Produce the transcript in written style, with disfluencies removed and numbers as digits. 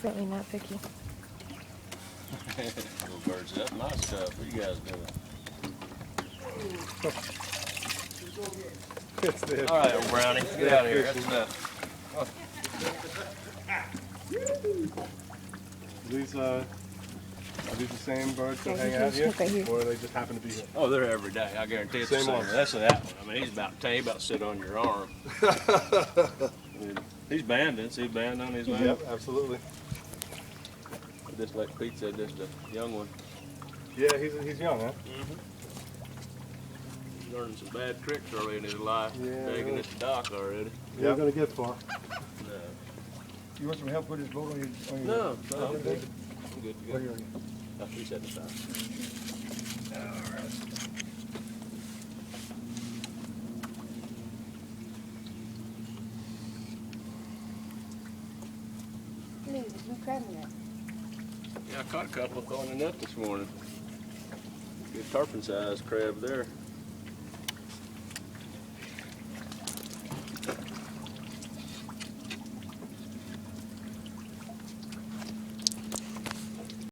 Certainly not picky. Little birds, that's my stuff. What you guys doing? All right, old Brownie, get out of here. That's enough. Are these the same birds that Yeah, hang you out can here, look right here. or they just happen to be here? Oh, they're every day. I guarantee it's the Same same. one. That's that one. I mean, he's about to sit on your arm. He's banding. See band on his leg? Yep, absolutely. Just like Pete said, this is the young one. Yeah, he's young, huh? He's learning some bad tricks early in his life. Yeah. Taking it to dock already. You're not gonna get far. No. You want some help with this boat on your No, I'm good. I'm good to What go. are you? That's 375. There's no crab in there. Yeah, I caught a couple throwing a net this morning. Good tarpon sized crab there.